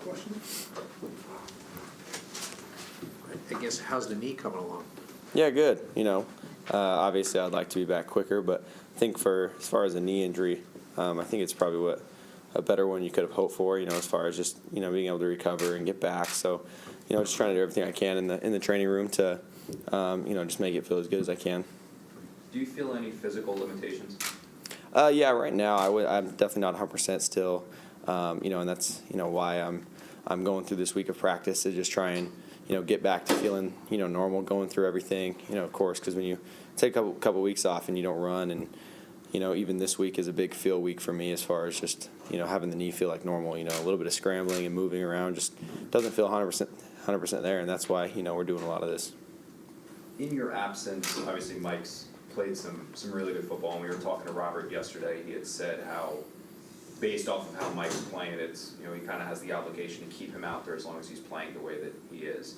follow-up question? I guess, how's the knee coming along? Yeah, good. Obviously I'd like to be back quicker, but I think as far as a knee injury, I think it's probably a better one you could have hoped for, as far as just, being able to recover and get back. So, just trying to do everything I can in the training room to, just make it feel as good as I can. Do you feel any physical limitations? Yeah, right now I'm definitely not 100% still, and that's, why I'm going through this week of practice to just try and, get back to feeling, normal, going through everything, of course, because when you take a couple weeks off and you don't run, and, even this week is a big feel week for me as far as just, having the knee feel like normal, a little bit of scrambling and moving around just doesn't feel 100% there, and that's why, we're doing a lot of this. In your absence, obviously Mike's played some really good football, and we were talking to Robert yesterday. He had said how, based off of how Mike's playing, it's, he kind of has the obligation to keep him out there as long as he's playing the way that he is.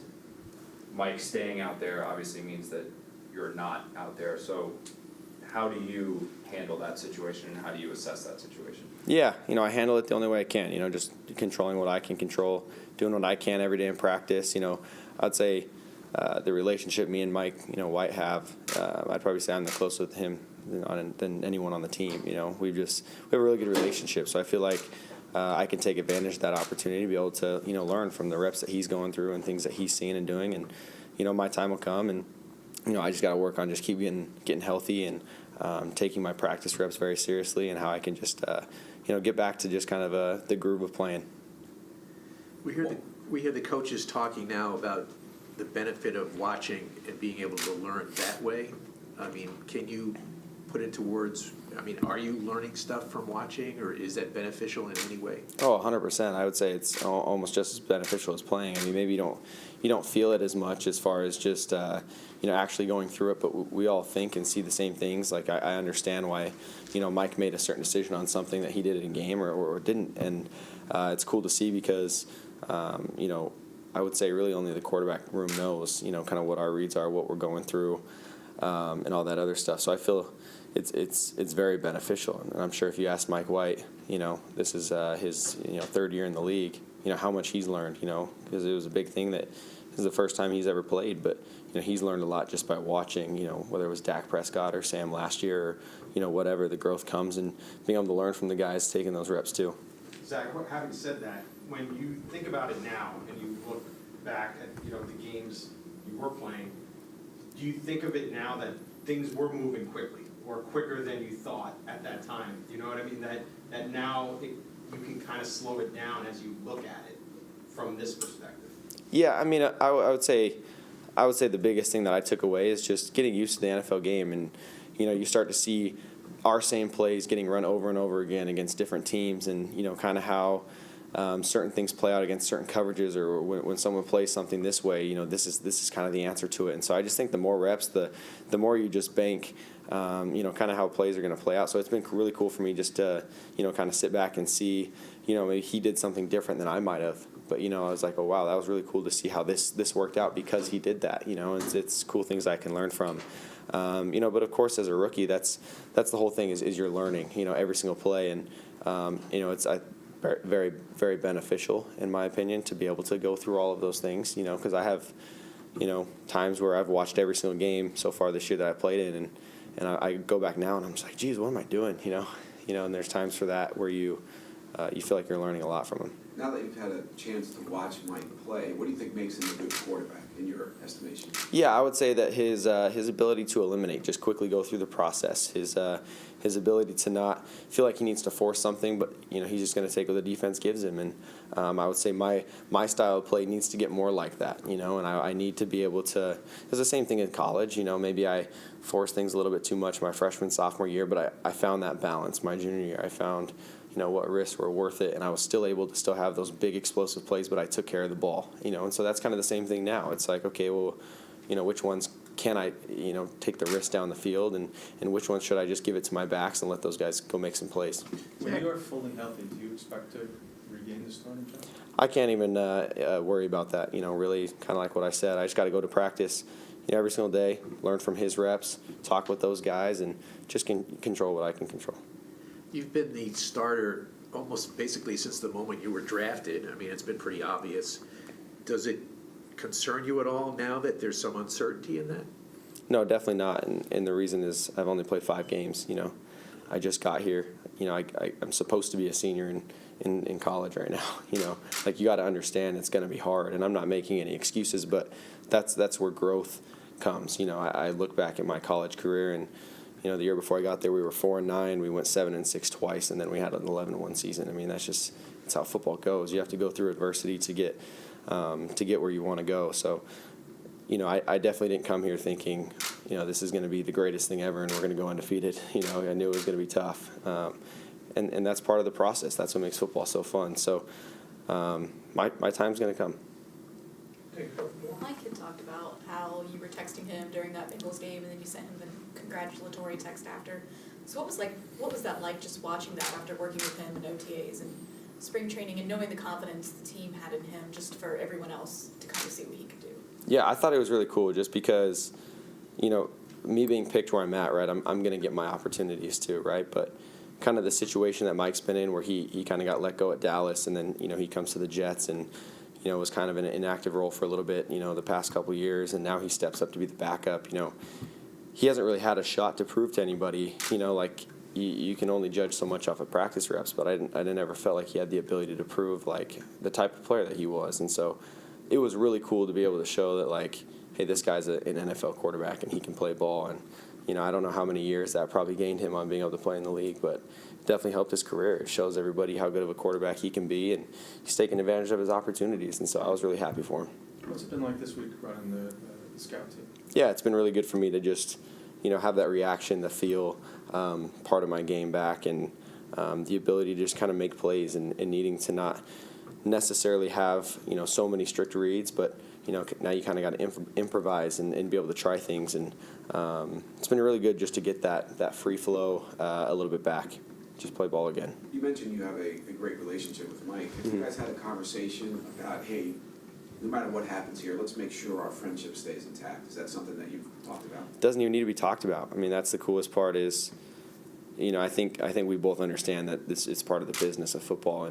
Mike staying out there obviously means that you're not out there. So how do you handle that situation, and how do you assess that situation? Yeah, I handle it the only way I can, just controlling what I can control, doing what I can every day in practice. I'd say the relationship me and Mike, White have, I'd probably say I'm the closest with him than anyone on the team. We have a really good relationship, so I feel like I can take advantage of that opportunity to be able to, learn from the reps that he's going through and things that he's seeing and doing, and my time will come, and I just got to work on just keep getting healthy and taking my practice reps very seriously, and how I can just get back to just kind of the groove of playing. We hear the coaches talking now about the benefit of watching and being able to learn that way. I mean, can you put into words, are you learning stuff from watching, or is that beneficial in any way? Oh, 100%. I would say it's almost just as beneficial as playing. Maybe you don't feel it as much as far as just actually going through it, but we all think and see the same things. Like I understand why Mike made a certain decision on something that he did in a game or didn't, and it's cool to see because I would say really only the quarterback room knows kind of what our reads are, what we're going through, and all that other stuff. So I feel it's very beneficial, and I'm sure if you ask Mike White, this is his third year in the league, how much he's learned, because it was a big thing that this is the first time he's ever played, but he's learned a lot just by watching, whether it was Dak Prescott or Sam last year, or whatever, the growth comes, and being able to learn from the guys taking those reps too. Zach, having said that, when you think about it now and you look back at the games you were playing, do you think of it now that things were moving quickly or quicker than you thought at that time? Do you know what I mean? That now you can kind of slow it down as you look at it from this perspective. Yeah, I would say the biggest thing that I took away is just getting used to the NFL game, and you start to see our same plays getting run over and over again against different teams, and kind of how certain things play out against certain coverages, or when someone plays something this way, this is kind of the answer to it. And so I just think the more reps, the more you just bank, kind of how plays are going to play out. So it's been really cool for me just to, kind of sit back and see, maybe he did something different than I might have. But, I was like, oh, wow, that was really cool to see how this worked out because he did that, it's cool things I can learn from. But of course, as a rookie, that's the whole thing is you're learning, every single play. And, it's very, very beneficial, in my opinion, to be able to go through all of those things, because I have, times where I've watched every single game so far this year that I played in, and I go back now and I'm just like, geez, what am I doing, and there's times for that where you feel like you're learning a lot from him. Now that you've had a chance to watch Mike play, what do you think makes him a good quarterback in your estimation? Yeah, I would say that his ability to eliminate, just quickly go through the process, his ability to not feel like he needs to force something, but he's just going to take what the defense gives him. And I would say my style of play needs to get more like that, and I need to be able to. It's the same thing in college, maybe I forced things a little bit too much my freshman, sophomore year, but I found that balance my junior year. I found what risks were worth it, and I was still able to still have those big explosive plays, but I took care of the ball, and so that's kind of the same thing now. It's like, okay, well, which ones can I, take the risk down the field, and which ones should I just give it to my backs and let those guys go make some plays? When you are fully healthy, do you expect to regain the starting job? I can't even worry about that, really kind of like what I said. I just got to go to practice, every single day, learn from his reps, talk with those guys, and just control what I can control. You've been the starter almost basically since the moment you were drafted, I mean, it's been pretty obvious. Does it concern you at all now that there's some uncertainty in that? No, definitely not. And the reason is I've only played 5 games. I just got here. I'm supposed to be a senior in college right now. Like you got to understand it's going to be hard. And I'm not making any excuses, but that's where growth comes. I look back at my college career, and the year before I got there, we were 4-9. We went 7-6 twice, and then we had an 11-1 season. I mean, that's how football goes. You have to go through adversity to get where you want to go. So. I definitely didn't come here thinking, this is going to be the greatest thing ever and we're going to go undefeated. I knew it was going to be tough. And that's part of the process. That's what makes football so fun. So my time's going to come. Mike had talked about how you were texting him during that Bengals game and then you sent him the congratulatory text after. So what was that like just watching that after working with him in OTAs and spring training and knowing the confidence the team had in him just for everyone else to kind of see what he could do? Yeah, I thought it was really cool just because, me being picked where I'm at, right, I'm going to get my opportunities too, right? But kind of the situation that Mike's been in where he kind of got let go at Dallas and then, he comes to the Jets and, was kind of in an inactive role for a little bit, the past couple of years, and now he steps up to be the backup. He hasn't really had a shot to prove to anybody, like you can only judge so much off of practice reps, but I didn't ever felt like he had the ability to prove like the type of player that he was. And so it was really cool to be able to show that, like, hey, this guy's an NFL quarterback and he can play ball. And, I don't know how many years that probably gained him on being able to play in the league, but it definitely helped his career. It shows everybody how good of a quarterback he can be, and he's taking advantage of his opportunities. And so I was really happy for him. What's it been like this week running the scout team? Yeah, it's been really good for me to just, have that reaction, the feel part of my game back, and the ability to just kind of make plays and needing to not necessarily have so many strict reads, but now you kind of got to improvise and be able to try things, and it's been really good just to get that free flow a little bit back, just play ball again. You mentioned you have a great relationship with Mike. Have you guys had a conversation about, hey, no matter what happens here, let's make sure our friendship stays intact? Is that something that you've talked about? Doesn't even need to be talked about. I mean, that's the coolest part is, I think we both understand that it's part of the business of football,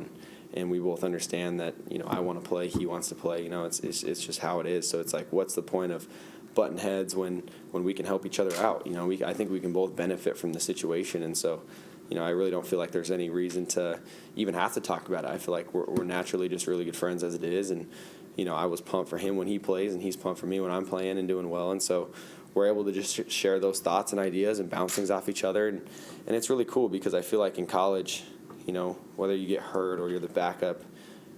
and we both understand that, I want to play, he wants to play, it's just how it is. So it's like, what's the point of button heads when we can help each other out? I think we can both benefit from the situation. And so, I really don't feel like there's any reason to even have to talk about it. I feel like we're naturally just really good friends as it is. And, I was pumped for him when he plays, and he's pumped for me when I'm playing and doing well. And so we're able to just share those thoughts and ideas and bounce things off each other. And it's really cool because I feel like in college, whether you get hurt or you're the backup,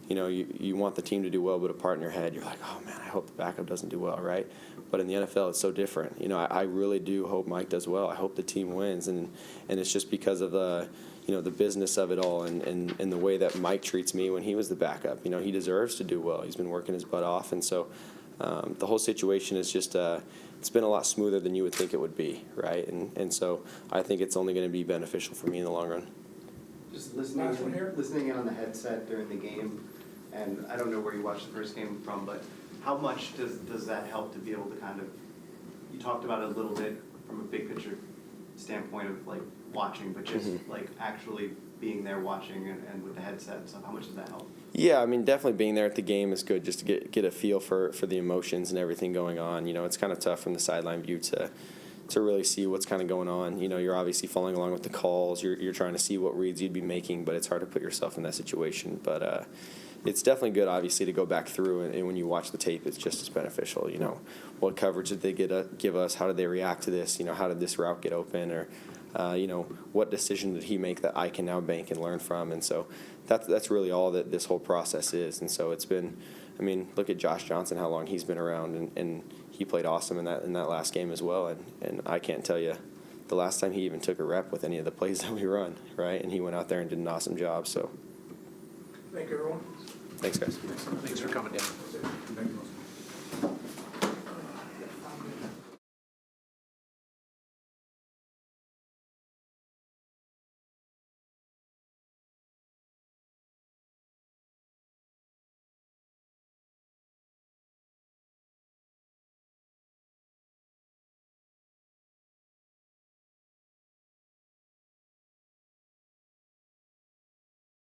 you want the team to do well, but a part in your head, you're like, oh man, I hope the backup doesn't do well, right? But in the NFL, it's so different. I really do hope Mike does well. I hope the team wins, and it's just because of the business of it all and the way that Mike treats me when he was the backup. He deserves to do well. He's been working his butt off, and so the whole situation is just it's been a lot smoother than you would think it would be, right? And so I think it's only going to be beneficial for me in the long run. Just listening in on the headset during the game, and I don't know where you watched the first game from, but how much does that help to be able to kind of, you talked about it a little bit from a big picture standpoint of like watching, but just like actually being there watching and with the headset and stuff, how much does that help? Yeah, I mean, definitely being there at the game is good just to get a feel for the emotions and everything going on. It's kind of tough from the sideline view to really see what's kind of going on. You're obviously following along with the calls. You're trying to see what reads you'd be making, but it's hard to put yourself in that situation. But it's definitely good, obviously, to go back through, and when you watch the tape, it's just as beneficial. What coverage did they give us? How did they react to this? How did this route get open? Or, what decision did he make that I can now bank and learn from? And so that's really all that this whole process is. And so it's been, I mean, look at Josh Johnson, how long he's been around, and he played awesome in that last game as well. And I can't tell you the last time he even took a rep with any of the plays that we run, right? And he went out there and did an awesome job. So Thank you, everyone. thanks, guys. Thanks for coming down. Thank you.